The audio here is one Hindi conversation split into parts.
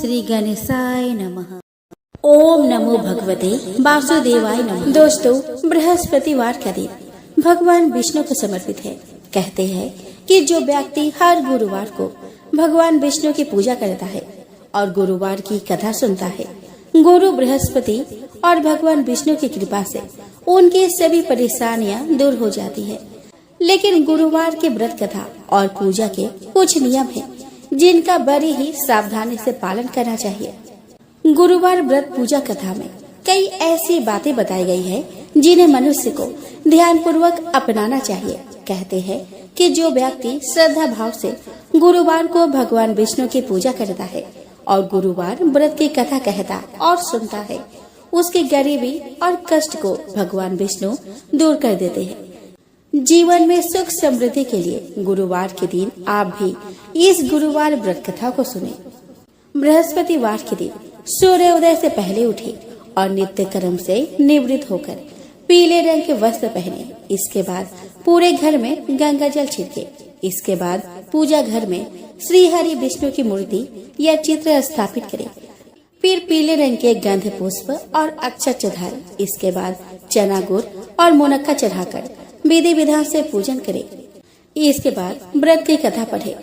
श्री गणेशाय नमः। ओम नमो भगवते वासुदेवाय नमः। दोस्तों, बृहस्पतिवार का दिन भगवान विष्णु को समर्पित है। कहते हैं कि जो व्यक्ति हर गुरुवार को भगवान विष्णु की पूजा करता है और गुरुवार की कथा सुनता है, गुरु बृहस्पति और भगवान विष्णु की कृपा से उनकी सभी परेशानियां दूर हो जाती है। लेकिन गुरुवार के व्रत कथा और पूजा के कुछ नियम हैं, जिनका बड़ी ही सावधानी से पालन करना चाहिए। गुरुवार व्रत पूजा कथा में कई ऐसी बातें बताई गई है जिन्हें मनुष्य को ध्यान पूर्वक अपनाना चाहिए। कहते हैं कि जो व्यक्ति श्रद्धा भाव से गुरुवार को भगवान विष्णु की पूजा करता है और गुरुवार व्रत की कथा कहता और सुनता है, उसकी गरीबी और कष्ट को भगवान विष्णु दूर कर देते हैं। जीवन में सुख समृद्धि के लिए गुरुवार के दिन आप भी इस गुरुवार व्रत कथा को सुने। बृहस्पतिवार के दिन सूर्योदय से पहले उठे और नित्य कर्म से निवृत्त होकर पीले रंग के वस्त्र पहने। इसके बाद पूरे घर में गंगा जल छिड़के। इसके बाद पूजा घर में श्री हरि विष्णु की मूर्ति या चित्र स्थापित करें। फिर पीले रंग के गंध पुष्प और अक्षत चढ़ाए। इसके बाद चना गुड़ और मुनक्का चढ़ाकर विधि विधान से पूजन करें। इसके बाद व्रत की कथा पढ़े।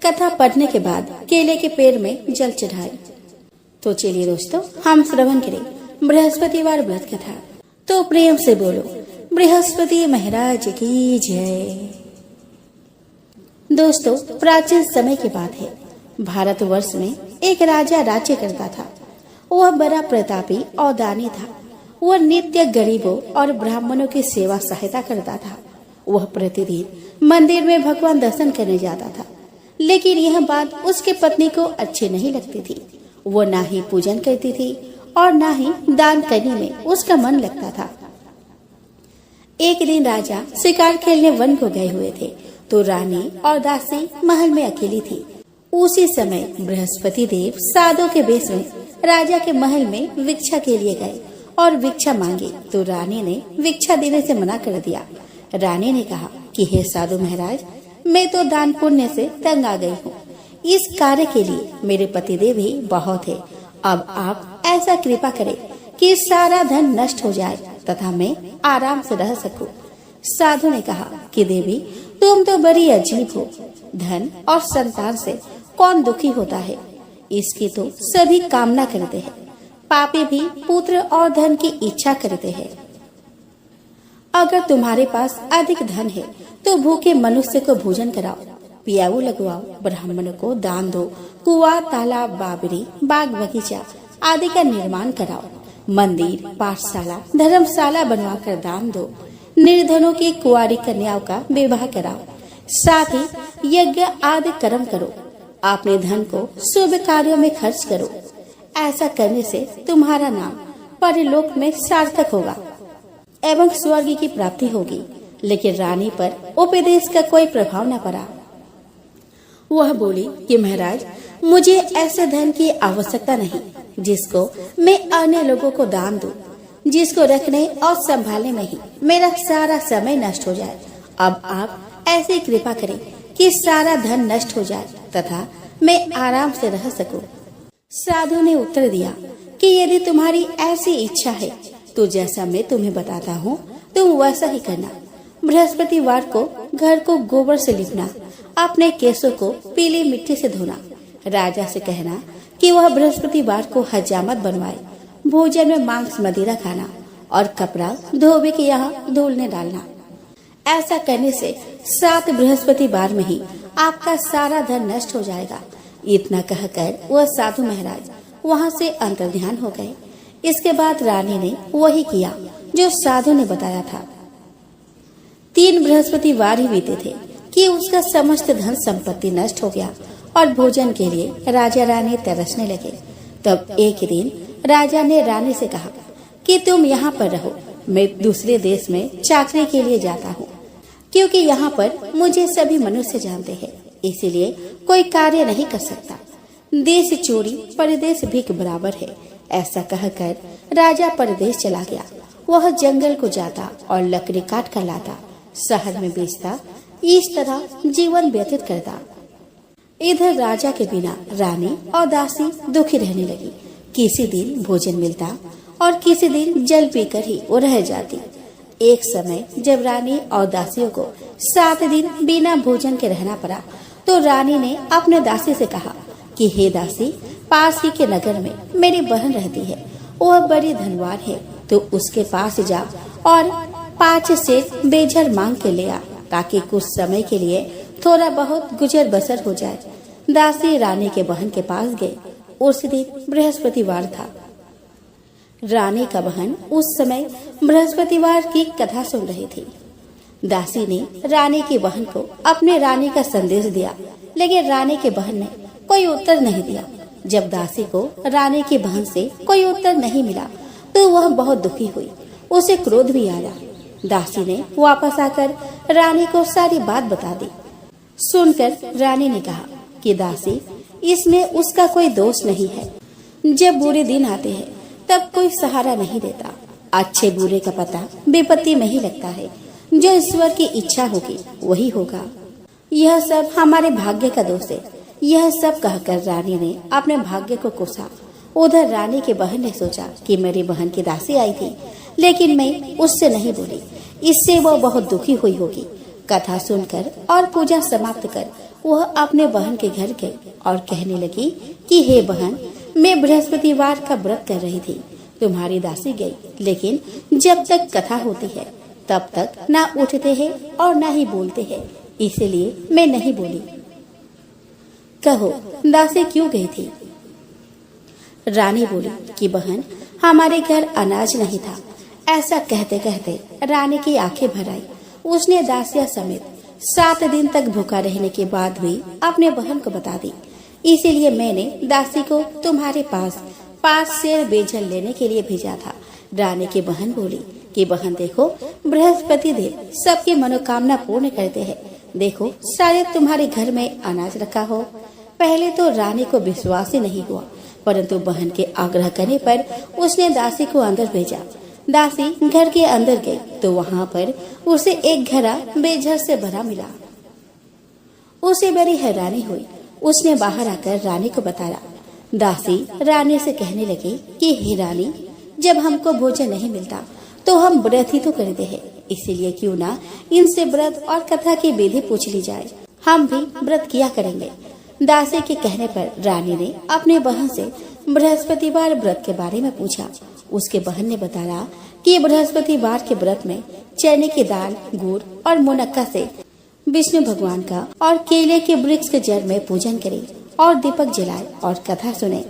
कथा पढ़ने के बाद केले के पेड़ में जल चढ़ाए। तो चलिए दोस्तों, हम श्रवण करें बृहस्पतिवार व्रत कथा। तो प्रेम से बोलो, बृहस्पति महाराज की जय। दोस्तों, प्राचीन समय की बात है। भारतवर्ष में एक राजा राज्य करता था। वह बड़ा प्रतापी और दानी था। वह नित्य गरीबों और ब्राह्मणों की सेवा सहायता करता था। वह प्रतिदिन मंदिर में भगवान दर्शन करने जाता था, लेकिन यह बात उसके पत्नी को अच्छी नहीं लगती थी। वो ना ही पूजन करती थी और ना ही दान करने में उसका मन लगता था। एक दिन राजा शिकार खेलने वन को गए हुए थे, तो रानी और दासी महल में अकेली थी। उसी समय बृहस्पति देव साधु के वेश में राजा के महल में भिक्षा के लिए गए और भिक्षा मांगी, तो रानी ने भिक्षा देने से मना कर दिया। रानी ने कहा कि हे साधु महाराज, मैं तो दान पुण्य से तंग आ गई हूँ। इस कार्य के लिए मेरे पतिदेव ही बहुत है। अब आप ऐसा कृपा करें कि सारा धन नष्ट हो जाए तथा मैं आराम से रह सकूं। साधु ने कहा कि देवी, तुम तो बड़ी अजीब हो। धन और संतान से कौन दुखी होता है? इसकी तो सभी कामना करते हैं। पापी भी पुत्र और धन की इच्छा करते हैं। अगर तुम्हारे पास अधिक धन है तो भूखे मनुष्य को भोजन कराओ, पियाऊ लगवाओ, ब्राह्मणों को दान दो, कुआं, तालाब, बावड़ी, बाग बगीचा आदि का निर्माण कराओ, मंदिर, पाठशाला, धर्मशाला बनवाकर दान दो, निर्धनों की कुंवारी कन्याओं का विवाह कराओ, साथ ही यज्ञ आदि कर्म करो। अपने धन को शुभ कार्यों में खर्च करो। ऐसा करने से तुम्हारा नाम परलोक में सार्थक होगा एवं स्वर्ग की प्राप्ति होगी। लेकिन रानी पर उपदेश का कोई प्रभाव न पड़ा। वह बोली कि महाराज, मुझे ऐसे धन की आवश्यकता नहीं जिसको मैं अन्य लोगों को दान दूं, जिसको रखने और संभालने में ही मेरा सारा समय नष्ट हो जाए। अब आप ऐसी कृपा करें कि सारा धन नष्ट हो जाए तथा मैं आराम से रह सकूं। साधु ने उत्तर दिया कि यदि तुम्हारी ऐसी इच्छा है तो जैसा मैं तुम्हें बताता हूँ तुम वैसा ही करना। बृहस्पतिवार को घर को गोबर से लिपना, अपने केसों को पीली मिट्टी से धोना, राजा से कहना कि वह बृहस्पतिवार को हजामत बनवाए, भोजन में मांस मदिरा खाना और कपड़ा धोबे के यहाँ धुलने डालना। ऐसा करने से 7 बृहस्पतिवार में ही आपका सारा धन नष्ट हो जाएगा। इतना कहकर वह साधु महाराज वहाँ से अंतर्ध्यान हो गए। इसके बाद रानी ने वही किया जो साधु ने बताया था। 3 बृहस्पतिवार ही बीते थे कि उसका समस्त धन संपत्ति नष्ट हो गया और भोजन के लिए राजा रानी तरसने लगे। तब एक दिन राजा ने रानी से कहा कि तुम यहाँ पर रहो, मैं दूसरे देश में चाकरी के लिए जाता हूँ, क्योंकि यहाँ पर मुझे सभी मनुष्य जानते हैं, इसीलिए कोई कार्य नहीं कर सकता। देश चोरी परदेश भीख बराबर है। ऐसा कहकर राजा परदेश चला गया। वह जंगल को जाता और लकड़ी काट कर लाता, शहर में बेचता। इस तरह जीवन व्यतीत करता। इधर राजा के बिना रानी और दासी दुखी रहने लगी। किसी दिन भोजन मिलता और किसी दिन जल पीकर ही वो रह जाती। एक समय जब रानी और दासियों को 7 दिन बिना भोजन के रहना पड़ा, तो रानी ने अपने दासी से कहा कि हे दासी, पास ही के नगर में मेरी बहन रहती है, वह बड़ी धनवान है, तो उसके पास जा और 5 सेर बेझर मांग के ले आ, ताकि कुछ समय के लिए थोड़ा बहुत गुजर बसर हो जाए। दासी रानी के बहन के पास गए। उस दिन बृहस्पतिवार था। रानी का बहन उस समय बृहस्पतिवार की कथा सुन रही थी। दासी ने रानी की बहन को अपने रानी का संदेश दिया, लेकिन रानी के बहन ने कोई उत्तर नहीं दिया। जब दासी को रानी की बहन से कोई उत्तर नहीं मिला, तो वह बहुत दुखी हुई। उसे क्रोध भी आया। दासी ने वापस आकर रानी को सारी बात बता दी। सुनकर रानी ने कहा कि दासी, इसमें उसका कोई दोष नहीं है। जब बुरे दिन आते हैं तब कोई सहारा नहीं देता। अच्छे बुरे का पता विपत्ति में ही लगता है। जो ईश्वर की इच्छा होगी वही होगा। यह सब हमारे भाग्य का दोष है। यह सब कहकर रानी ने अपने भाग्य को कोसा। उधर रानी की बहन ने सोचा कि मेरी बहन की दासी आई थी, लेकिन मैं उससे नहीं बोली, इससे वह बहुत दुखी हुई होगी। कथा सुनकर और पूजा समाप्त कर वह अपने बहन के घर गई और कहने लगी कि हे बहन, मैं बृहस्पतिवार का व्रत कर रही थी। तुम्हारी दासी गई, लेकिन जब तक कथा होती है तब तक ना उठते हैं और ना ही बोलते हैं, इसलिए मैं नहीं बोली। कहो, दासी क्यों गई थी? रानी बोली कि बहन, हमारे घर अनाज नहीं था। ऐसा कहते कहते रानी की आंखें भर आई। उसने दासिया समेत 7 दिन तक भूखा रहने के बाद भी अपने बहन को बता दी। इसीलिए मैंने दासी को तुम्हारे पास 5 सेर बेजल लेने के लिए भेजा था। रानी की बहन बोली कि बहन देखो, बृहस्पति देव सबकी मनोकामना पूर्ण करते हैं। देखो, शायद तुम्हारे घर में अनाज रखा हो। पहले तो रानी को विश्वास ही नहीं हुआ, परंतु बहन के आग्रह करने पर उसने दासी को अंदर भेजा। दासी घर के अंदर गई तो वहाँ पर उसे एक घड़ा बेझर से भरा मिला। उसे बड़ी हैरानी हुई। उसने बाहर आकर रानी को बताया। दासी रानी से कहने लगी कि हे रानी, जब हमको भोजन नहीं मिलता तो हम व्रत ही तो करते हैं, इसीलिए क्यों ना इनसे व्रत और कथा की विधि पूछ ली जाए। हम भी व्रत किया करेंगे। दासी के कहने पर रानी ने अपने बहन से बृहस्पतिवार व्रत के बारे में पूछा। उसके बहन ने बताया कि बृहस्पतिवार के व्रत में चने की दाल, गुड़ और मुनक्का से विष्णु भगवान का और केले के वृक्ष के जड़ में पूजन करे और दीपक जलाए और कथा सुने।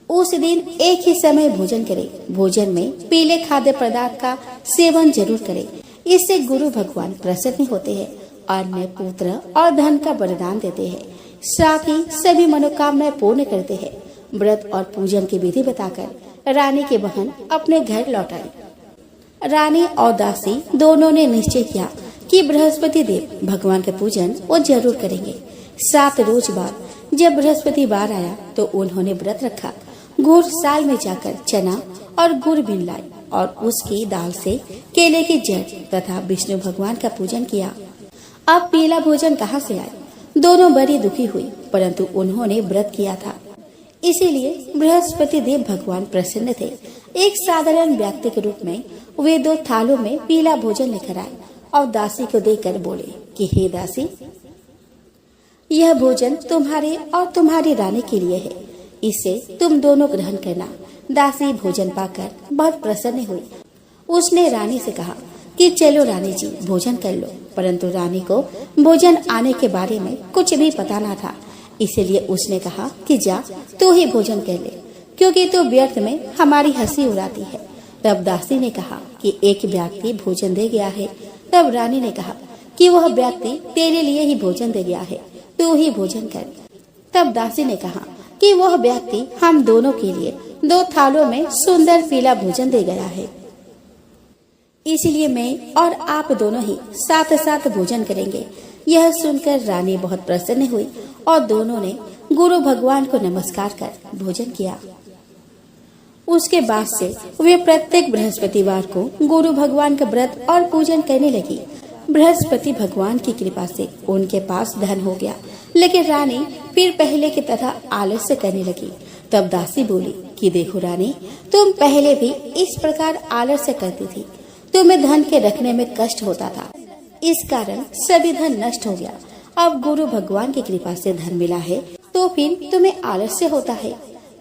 उस दिन एक ही समय भोजन करे। भोजन में पीले खाद्य पदार्थ का सेवन जरूर करे। इससे गुरु भगवान प्रसन्न होते हैं, अन्य पुत्र और धन का वरदान देते हैं, साथ ही सभी मनोकामनाएं पूर्ण करते हैं। व्रत और पूजन की विधि बताकर रानी की बहन अपने घर लौट आई। रानी और दासी दोनों ने निश्चय किया कि बृहस्पति देव भगवान का पूजन वो जरूर करेंगे। 7 रोज बाद जब बृहस्पतिवार आया तो उन्होंने व्रत रखा। गुड़ साल में जाकर चना और गुड़ बीन लाई और उसकी दाल से केले की जड़ तथा विष्णु भगवान का पूजन किया। अब पीला भोजन कहाँ से आए? दोनों बड़ी दुखी हुई, परंतु उन्होंने व्रत किया था, इसीलिए बृहस्पति देव भगवान प्रसन्न थे। एक साधारण व्यक्ति के रूप में वे 2 थालों में पीला भोजन लेकर आए और दासी को देकर बोले कि हे दासी, यह भोजन तुम्हारे और तुम्हारी रानी के लिए है, इसे तुम दोनों ग्रहण करना। दासी भोजन पाकर बहुत प्रसन्न हुई। उसने रानी से कहा कि चलो रानी जी, भोजन कर लो। परंतु रानी को भोजन आने के बारे में कुछ भी पता न था, इसलिए उसने कहा कि जा तू ही भोजन कर ले, क्योंकि तू व्यर्थ में हमारी हंसी उड़ाती है। तब दासी ने कहा कि एक व्यक्ति भोजन दे गया है। तब रानी ने कहा कि वह व्यक्ति तेरे लिए ही भोजन दे गया है, तू ही भोजन कर। तब दासी ने कहा कि वह व्यक्ति हम दोनों के लिए 2 थालों में सुंदर पीला भोजन दे गया है, इसलिए मैं और आप दोनों ही साथ साथ भोजन करेंगे। यह सुनकर रानी बहुत प्रसन्न हुई और दोनों ने गुरु भगवान को नमस्कार कर भोजन किया। उसके बाद से वे प्रत्येक बृहस्पतिवार को गुरु भगवान का व्रत और पूजन करने लगी। बृहस्पति भगवान की कृपा से उनके पास धन हो गया, लेकिन रानी फिर पहले की तरह आलस्य करने लगी। तब दासी बोली कि देखो रानी, तुम पहले भी इस प्रकार आलस्य करती थी। तुम्हें धन के रखने में कष्ट होता था, इस कारण सभी धन नष्ट हो गया। अब गुरु भगवान की कृपा से धन मिला है तो फिर तुम्हें आलस्य होता है।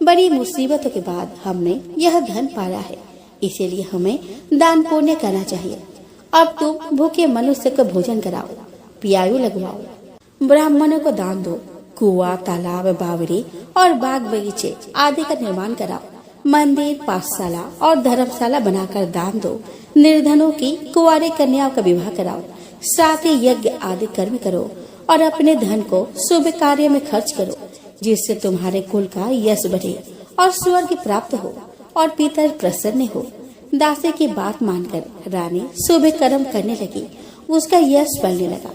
बड़ी मुसीबतों के बाद हमने यह धन पाया है, इसीलिए हमें दान पुण्य करना चाहिए। अब तुम भूखे मनुष्य को भोजन कराओ, पियायु लगवाओ, ब्राह्मणों को दान दो, कुआं, तालाब, बावड़ी और बाग बगीचे आदि का निर्माण कराओ, मंदिर, पाठशाला और धर्मशाला बनाकर दान दो, निर्धनों की कुंवारी कन्याओं का विवाह कराओ, साथ ही यज्ञ आदि कर्म करो और अपने धन को शुभ कार्य में खर्च करो, जिससे तुम्हारे कुल का यश बढ़े और स्वर्ग प्राप्त हो और पितर प्रसन्न हो। दासी की बात मानकर रानी शुभ कर्म करने लगी, उसका यश बढ़ने लगा।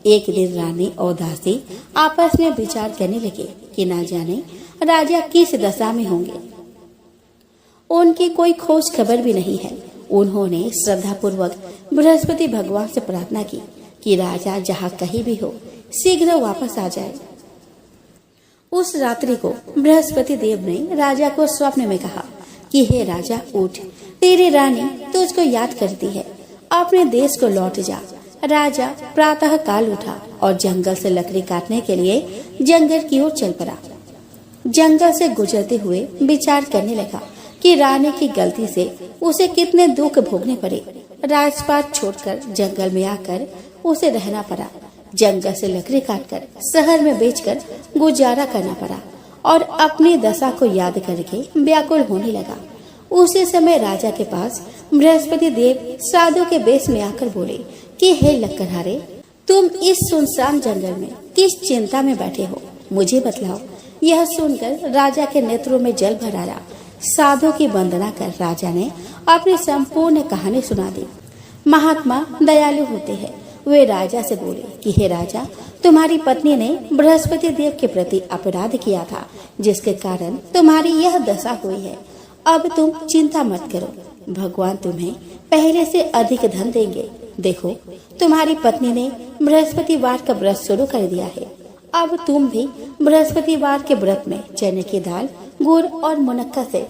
एक दिन रानी और दासी आपस में विचार करने लगे कि ना जाने राजा किस दशा में होंगे। उनकी कोई खोज खबर भी नहीं है। उन्होंने श्रद्धा पूर्वक बृहस्पति भगवान से प्रार्थना की कि राजा जहाँ कहीं भी हो शीघ्र वापस आ जाए। उस रात्रि को बृहस्पति देव ने राजा को स्वप्न में कहा कि हे राजा, उठ, तेरी रानी तुझको याद करती है, अपने देश को लौट जा। राजा प्रातः काल उठा और जंगल से लकड़ी काटने के लिए जंगल की ओर चल पड़ा। जंगल से गुजरते हुए विचार करने लगा कि रानी की गलती से उसे कितने दुख भोगने पड़े। राजपाट छोड़कर जंगल में आकर उसे रहना पड़ा। जंगल से लकड़ी काटकर शहर में बेचकर गुजारा करना पड़ा और अपनी दशा को याद करके व्याकुल होने लगा। उसी समय राजा के पास बृहस्पति देव साधु के वेश में आकर बोले कि हे लक्कड़हारे, तुम इस सुनसान जंगल में किस चिंता में बैठे हो, मुझे बतलाओ। यह सुनकर राजा के नेत्रों में जल भर आया। साधु की वंदना कर राजा ने अपनी संपूर्ण कहानी सुना दी। महात्मा दयालु होते हैं। वे राजा से बोले कि हे राजा, तुम्हारी पत्नी ने बृहस्पति देव के प्रति अपराध किया था, जिसके कारण तुम्हारी यह दशा हुई है। अब तुम चिंता मत करो, भगवान तुम्हें पहले से अधिक धन देंगे। देखो, तुम्हारी पत्नी ने बृहस्पतिवार का व्रत शुरू कर दिया है। अब तुम भी बृहस्पतिवार के व्रत में चने की दाल, गुड़ और मुनक्का से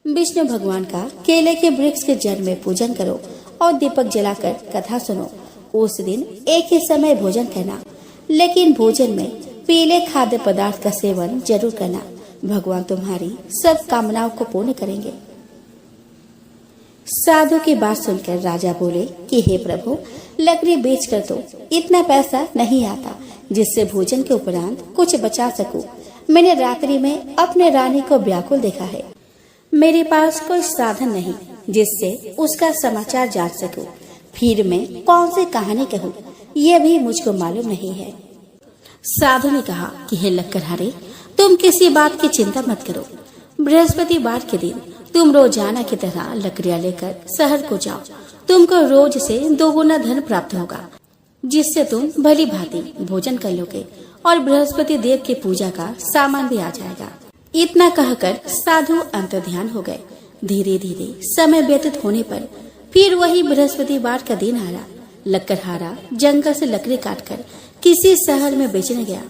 विष्णु भगवान का केले के वृक्ष के जड़ में पूजन करो और दीपक जलाकर कथा सुनो। उस दिन एक ही समय भोजन करना, लेकिन भोजन में पीले खाद्य पदार्थ का सेवन जरूर करना। भगवान तुम्हारी सब कामनाओं को पूर्ण करेंगे। साधु की बात सुनकर राजा बोले कि हे प्रभु, लकड़ी बेचकर तो इतना पैसा नहीं आता जिससे भोजन के उपरांत कुछ बचा सकूं। मैंने रात्रि में अपने रानी को व्याकुल देखा है। मेरे पास कोई साधन नहीं जिससे उसका समाचार जान सकूं। फिर मैं कौन सी कहानी कहूँ, यह भी मुझको मालूम नहीं है। साधु ने कहा कि हे लक्कड़हारे, तुम किसी बात की चिंता मत करो। बृहस्पतिवार के दिन तुम रोजाना की तरह लकड़ियाँ लेकर शहर को जाओ। तुमको रोज से 2 गुना धन प्राप्त होगा, जिससे तुम भली भांति भोजन कर लोगे और बृहस्पति देव की पूजा का सामान भी आ जाएगा। इतना कहकर साधु अंतर्ध्यान हो गए। धीरे धीरे समय व्यतीत होने पर फिर वही बृहस्पतिवार का दिन आया। लक्कड़हारा जंगल से लकड़ी काटकर किसी शहर में बेचने गया।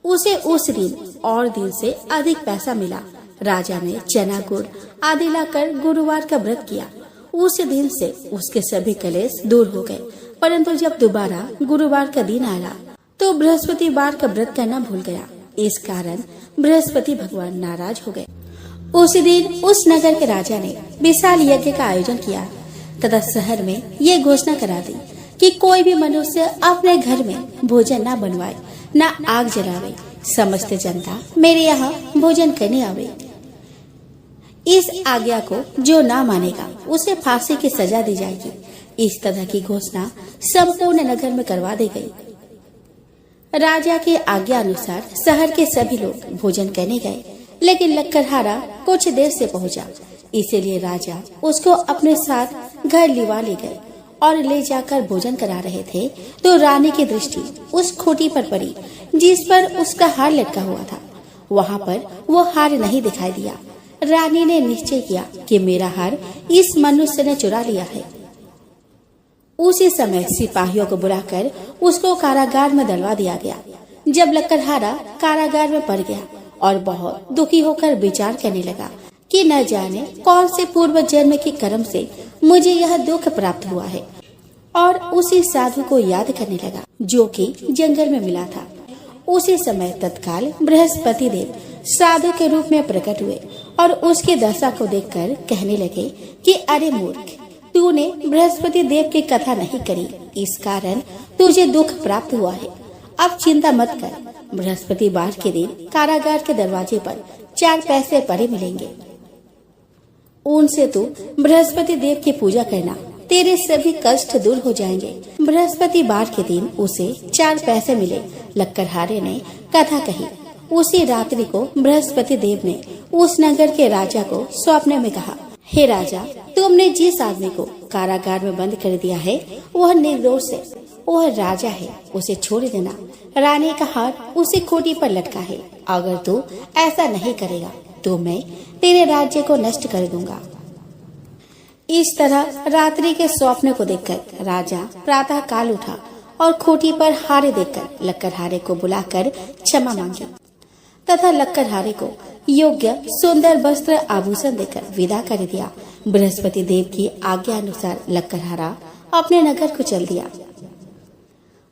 उसे उस दिन और दिन से अधिक पैसा मिला। राजा ने चना गुड़ आदि लाकर गुरुवार का व्रत किया। उस दिन से उसके सभी कलेश दूर हो गए। परंतु जब दोबारा गुरुवार का दिन आया तो बृहस्पतिवार का व्रत करना भूल गया। इस कारण बृहस्पति भगवान नाराज हो गए। उस दिन उस नगर के राजा ने विशाल यज्ञ का आयोजन किया तथा शहर में ये घोषणा करा दी कि कोई भी मनुष्य अपने घर में भोजन न बनवाए, न आग जलावे। समस्त जनता मेरे यहाँ भोजन करने आवे। इस आज्ञा को जो ना मानेगा उसे फांसी की सजा दी जाएगी। इस तरह की घोषणा संपूर्ण नगर में करवा दी गई। राजा के आज्ञा अनुसार शहर के सभी लोग भोजन करने गए, लेकिन लक्कड़हारा कुछ देर से पहुंचा। इसीलिए राजा उसको अपने साथ घर लिवा ले गए और ले जाकर भोजन करा रहे थे तो रानी की दृष्टि उस खूंटी पर पड़ी जिस पर उसका हार लटका हुआ था। वहाँ पर वो हार नहीं दिखाई दिया। रानी ने निश्चय किया कि मेरा हार इस मनुष्य ने चुरा लिया है। उसी समय सिपाहियों को बुलाकर उसको कारागार में डलवा दिया गया। जब लकड़हारा कारागार में पड़ गया और बहुत दुखी होकर विचार करने लगा कि न जाने कौन से पूर्व जन्म के कर्म से मुझे यह दुख प्राप्त हुआ है, और उसी साधु को याद करने लगा जो कि जंगल में मिला था। उसी समय तत्काल बृहस्पति देव साधु के रूप में प्रकट हुए और उसकी दशा को देखकर कहने लगे कि अरे मूर्ख, तूने बृहस्पति देव की कथा नहीं करी, इस कारण तुझे दुख प्राप्त हुआ है। अब चिंता मत कर, बृहस्पतिवार के दिन कारागार के दरवाजे पर 4 पैसे पड़े मिलेंगे, उनसे तू बृहस्पति देव की पूजा करना, तेरे सभी कष्ट दूर हो जाएंगे। बृहस्पतिवार के दिन उसे 4 पैसे मिले। लकड़हारे ने कथा कही। उसी रात्रि को बृहस्पति देव ने उस नगर के राजा को स्वप्न में कहा, हे राजा, तुमने जिस आदमी को कारागार में बंद कर दिया है वह निर्दोष है, वह राजा है, उसे छोड़ देना। रानी का हार उसी खूंटी पर लटका है, अगर तू ऐसा नहीं करेगा तो मैं तेरे राज्य को नष्ट कर दूंगा। इस तरह रात्रि के स्वप्न को देखकर राजा प्रातः काल उठा और खूंटी पर हारे देखकर लकड़हारे को बुलाकर क्षमा मांगी तथा लकड़हारे को योग्य सुंदर वस्त्र आभूषण देकर विदा कर दिया। बृहस्पति देव की आज्ञा अनुसार लकड़हारा अपने नगर को चल दिया।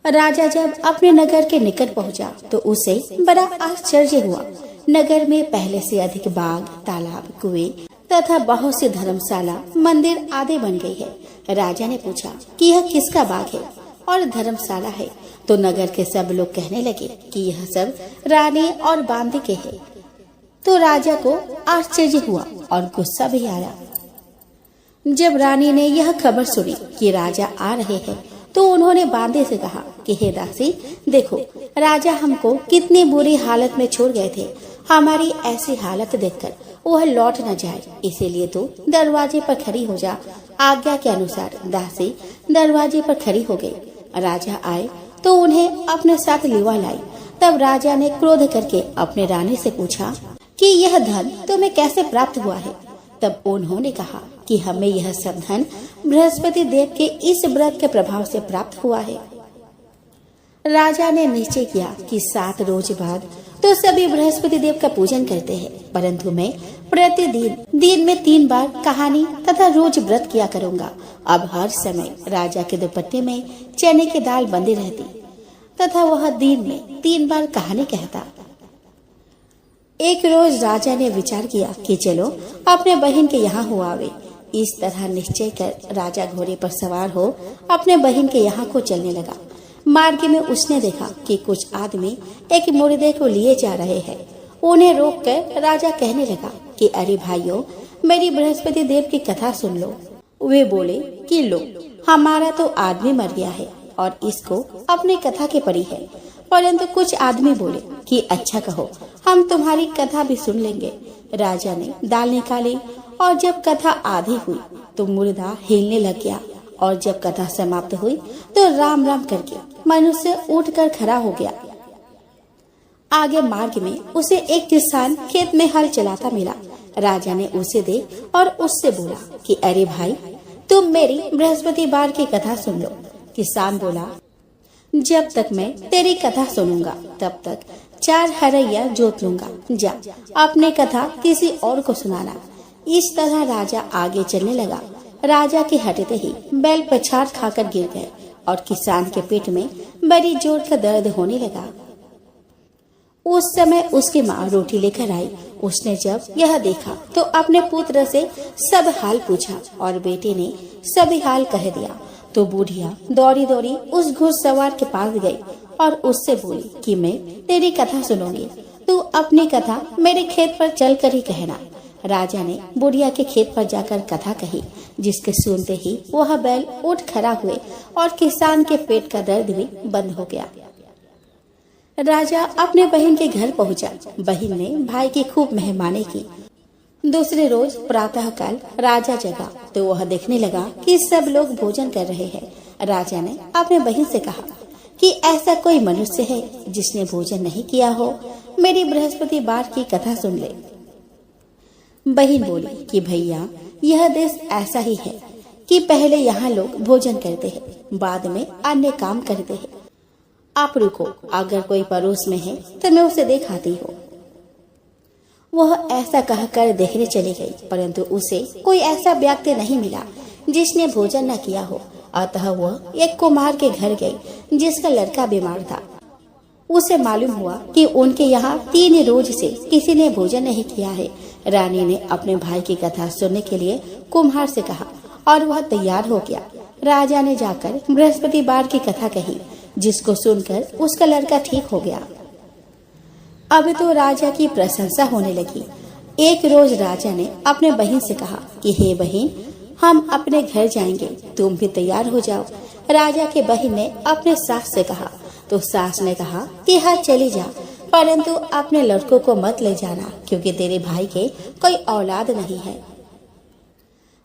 राजा जब अपने नगर के निकट पहुंचा तो उसे बड़ा आश्चर्य हुआ। नगर में पहले से अधिक बाग, तालाब, कुएं तथा बहुत सी धर्मशाला, मंदिर आदि बन गई है। राजा ने पूछा कि यह किसका बाग है और धर्मशाला है, तो नगर के सब लोग कहने लगे कि यह सब रानी और बांदी के है। तो राजा को आश्चर्य हुआ और गुस्सा भी आया। जब रानी ने यह खबर सुनी कि राजा आ रहे हैं तो उन्होंने बांदे से कहा कि हे दासी, देखो राजा हमको कितनी बुरी हालत में छोड़ गए थे, हमारी ऐसी हालत देखकर वह लौट न जाए, इसीलिए तो दरवाजे पर खड़ी हो जा। आज्ञा के अनुसार दासी दरवाजे पर खड़ी हो गई। राजा आए तो उन्हें अपने साथ लिवा लाई। तब राजा ने क्रोध करके अपने रानी से पूछा कि यह धन तुम्हें कैसे प्राप्त हुआ है। तब उन्होंने कहा कि हमें यह सब धन बृहस्पति देव के इस व्रत के प्रभाव से प्राप्त हुआ है। राजा ने निश्चय किया कि 7 रोज बाद तो सभी बृहस्पति देव का पूजन करते हैं, परंतु मैं प्रतिदिन दिन में 3 बार कहानी तथा रोज व्रत किया करूंगा। अब हर समय राजा के दुपट्टे में चने की दाल बंधी रहती तथा वह दिन में 3 बार कहानी कहता। एक रोज राजा ने विचार किया कि चलो अपने बहन के यहाँ हो आवे। इस तरह निश्चय कर राजा घोड़े पर सवार हो अपने बहन के यहाँ को चलने लगा। मार्ग में उसने देखा कि कुछ आदमी एक मुर्दे को लिए जा रहे हैं। उन्हें रोककर राजा कहने लगा कि अरे भाइयों, मेरी बृहस्पति देव की कथा सुन लो। वे बोले कि लो, हमारा तो आदमी मर गया है और इसको अपनी कथा के पड़ी है। परंतु कुछ आदमी बोले कि अच्छा कहो, हम तुम्हारी कथा भी सुन लेंगे। राजा ने दाल निकाली और जब कथा आधी हुई तो मुर्दा हिलने लग गया, और जब कथा समाप्त हुई तो राम राम करके मनुष्य उठकर खड़ा हो गया। आगे मार्ग में उसे एक किसान खेत में हल चलाता मिला। राजा ने उसे देख और उससे बोला कि अरे भाई, तुम मेरी बृहस्पतिवार की कथा सुन लो। किसान बोला, जब तक मैं तेरी कथा सुनूंगा तब तक 4 हरैया जोत लूंगा। जा अपने कथा किसी और को सुनाना। इस तरह राजा आगे चलने लगा। राजा के हटते ही बैल पछाड़ खाकर गिर गए और किसान के पेट में बड़ी जोर का दर्द होने लगा। उस समय उसकी माँ रोटी लेकर आई। उसने जब यह देखा तो अपने पुत्र से सब हाल पूछा और बेटे ने सभी हाल कह दिया। तो बुढ़िया दौड़ी दौड़ी उस घुड़सवार के पास गई और उससे बोली कि मैं तेरी कथा सुनूंगी, तू अपनी कथा मेरे खेत पर चलकर ही कहना। राजा ने बुढ़िया के खेत पर जाकर कथा कही, जिसके सुनते ही वह बैल उठ खड़ा हुए और किसान के पेट का दर्द भी बंद हो गया। राजा अपने बहन के घर पहुंचा। बहन ने भाई की खूब मेहमानी की। दूसरे रोज प्रातः काल राजा जगा तो वह देखने लगा कि सब लोग भोजन कर रहे हैं। राजा ने अपने बहन से कहा कि ऐसा कोई मनुष्य है जिसने भोजन नहीं किया हो, मेरी बृहस्पतिवार की कथा सुन ले। बहन बोली कि भैया, यह देश ऐसा ही है कि पहले यहाँ लोग भोजन करते हैं, बाद में अन्य काम करते हैं। आप रुको, अगर कोई पड़ोस में है तो मैं उसे दिखाती हूँ। वह ऐसा कहकर देखने चली गई, परंतु उसे कोई ऐसा व्यक्ति नहीं मिला जिसने भोजन न किया हो। अतः वह एक कुम्हार के घर गई जिसका लड़का बीमार था। उसे मालूम हुआ कि उनके यहाँ 3 रोज से किसी ने भोजन नहीं किया है। रानी ने अपने भाई की कथा सुनने के लिए कुम्हार से कहा और वह तैयार हो गया। राजा ने जाकर बृहस्पतिवार की कथा कही, जिसको सुनकर उसका लड़का ठीक हो गया। अब तो राजा की प्रशंसा होने लगी। एक रोज राजा ने अपने बहन से कहा कि हे बहन, हम अपने घर जाएंगे, तुम भी तैयार हो जाओ। राजा के बहन ने अपने सास से कहा तो सास ने कहा कि हाँ चली जा, परंतु अपने लड़कों को मत ले जाना, क्योंकि तेरे भाई के कोई औलाद नहीं है।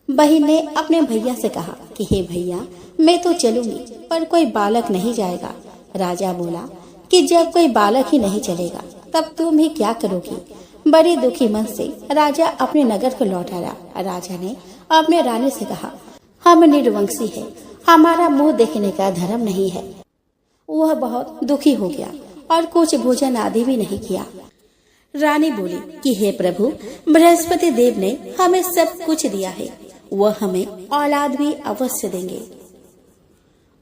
बहन ने अपने भैया से कहा कि हे भैया, मैं तो चलूंगी, पर कोई बालक नहीं जाएगा। राजा बोला कि जब कोई बालक ही नहीं चलेगा तब तुम ही क्या करोगी। बड़े दुखी मन से राजा अपने नगर को लौट आया। राजा ने अपने रानी से कहा, हम निर्वंशी है, हमारा मुंह देखने का धर्म नहीं है। वह बहुत दुखी हो गया और कुछ भोजन आदि भी नहीं किया। रानी बोली कि हे प्रभु, बृहस्पति देव ने हमें सब कुछ दिया है, वह हमें औलाद भी अवश्य देंगे।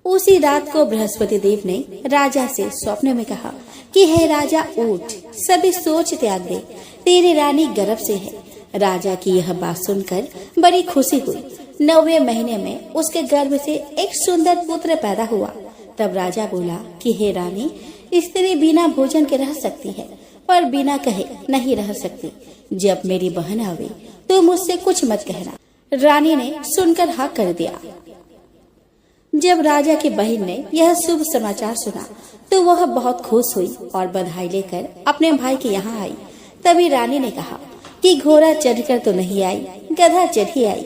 उसी रात को बृहस्पति देव ने राजा से स्वप्न में कहा कि हे राजा, उठ, सभी सोच त्याग दे, तेरी रानी गर्भ से है। राजा की यह बात सुनकर बड़ी खुशी हुई। 9वें महीने में उसके गर्भ से एक सुंदर पुत्र पैदा हुआ। तब राजा बोला कि हे रानी, स्त्री बिना भोजन के रह सकती है, पर बिना कहे नहीं रह सकती। जब मेरी बहन आवे तो मुझसे कुछ मत कहना। रानी ने सुनकर हाँ कर दिया। जब राजा की बहन ने यह शुभ समाचार सुना तो वह बहुत खुश हुई और बधाई लेकर अपने भाई के यहाँ आई। तभी रानी ने कहा कि घोड़ा चढ़कर तो नहीं आई, गधा चढ़ ही आई।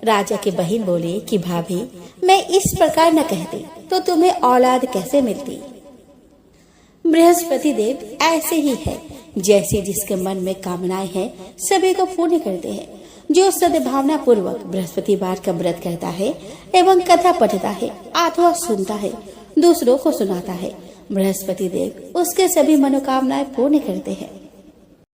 राजा की बहन बोली कि भाभी, मैं इस प्रकार न कहती तो तुम्हें औलाद कैसे मिलती। बृहस्पति देव ऐसे ही है, जैसे जिसके मन में कामनाएं हैं सभी को पूर्ण करते हैं। जो सद्भावना पूर्वक बृहस्पतिवार का व्रत करता है एवं कथा पढ़ता है अथवा सुनता है, दूसरों को सुनाता है, बृहस्पति देव उसके सभी मनोकामनाएं पूर्ण करते हैं।